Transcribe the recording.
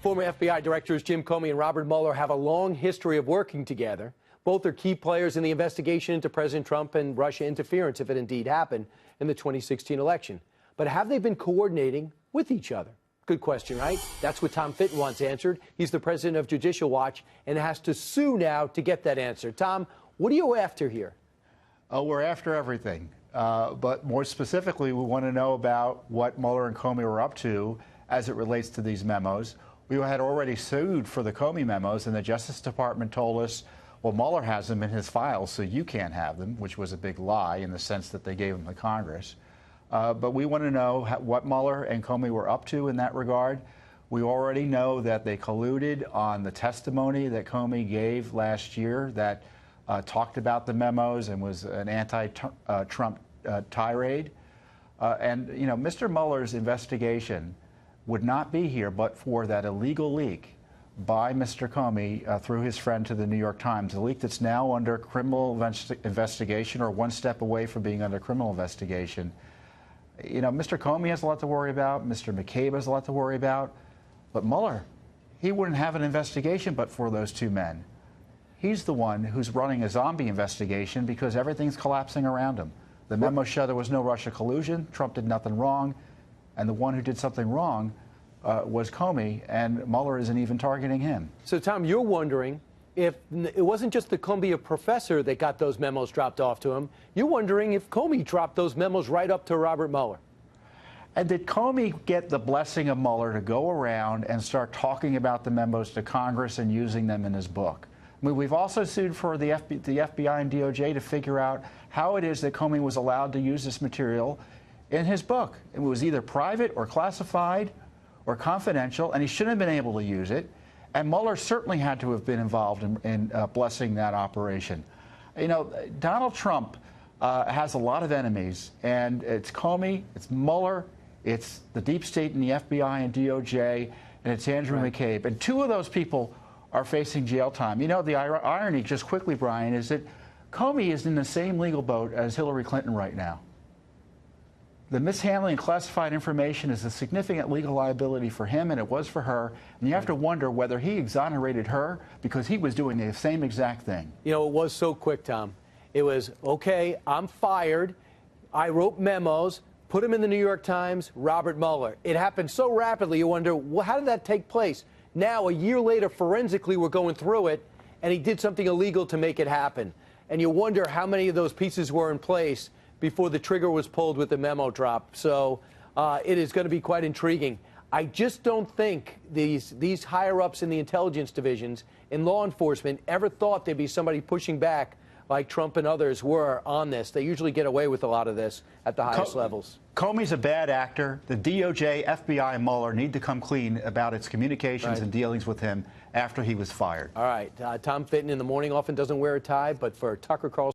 Former FBI directors Jim Comey and Robert Mueller have a long history of working together. Both are key players in the investigation into President Trump and Russia interference, if it indeed happened, in the 2016 election. But have they been coordinating with each other? Good question, right? That's what Tom Fitton wants answered. He's the president of Judicial Watch and has to sue now to get that answer. Tom, what are you after here? Oh, we're after everything. But more specifically, we want to know about what Mueller and Comey were up to as it relates to these memos. We had already sued for the Comey memos, and the Justice Department told us, well, Mueller has them in his files, so you can't have them, which was a big lie in the sense that they gave them to Congress. But we want to know what Mueller and Comey were up to in that regard. We already know that they colluded on the testimony that Comey gave last year that talked about the memos and was an anti-Trump tirade. And, you know, Mr. Mueller's investigation would not be here but for that illegal leak by Mr. Comey through his friend to the New York Times, a leak that's now under criminal investigation or one step away from being under criminal investigation. You know, Mr. Comey has a lot to worry about. Mr. McCabe has a lot to worry about. But Mueller, he wouldn't have an investigation but for those two men. He's the one who's running a zombie investigation because everything's collapsing around him. The memo showed there was no Russia collusion. Trump did nothing wrong. And the one who did something wrong was Comey, and Mueller isn't even targeting him. So, Tom, you're wondering if it wasn't just the Columbia professor that got those memos dropped off to him. You're wondering if Comey dropped those memos right up to Robert Mueller. And did Comey get the blessing of Mueller to go around and start talking about the memos to Congress and using them in his book? I mean, we've also sued for the FBI and DOJ to figure out how it is that Comey was allowed to use this material in his book. It was either private or classified or confidential, and he shouldn't have been able to use it. And Mueller certainly had to have been involved in blessing that operation. You know, Donald Trump has a lot of enemies, and it's Comey, it's Mueller, it's the deep state and the FBI and DOJ, and it's Andrew McCabe. And two of those people are facing jail time. You know, the irony, just quickly, Brian, is that Comey is in the same legal boat as Hillary Clinton right now. The mishandling of classified information is a significant legal liability for him, and it was for her. And you have to wonder whether he exonerated her because he was doing the same exact thing. You know, it was so quick, Tom. It was, okay, I'm fired. I wrote memos, put them in the New York Times, Robert Mueller. It happened so rapidly, you wonder, well, how did that take place? Now, a year later, forensically, we're going through it, and he did something illegal to make it happen. And you wonder how many of those pieces were in place before the trigger was pulled with the memo drop. So it is going to be quite intriguing. I just don't think these higher-ups in the intelligence divisions in law enforcement ever thought there'd be somebody pushing back like Trump and others were on this. They usually get away with a lot of this at the highest levels. Comey's a bad actor. The DOJ, FBI, and Mueller need to come clean about its communications and dealings with him after he was fired. All right. Tom Fitton in the morning often doesn't wear a tie, but for Tucker Carlson,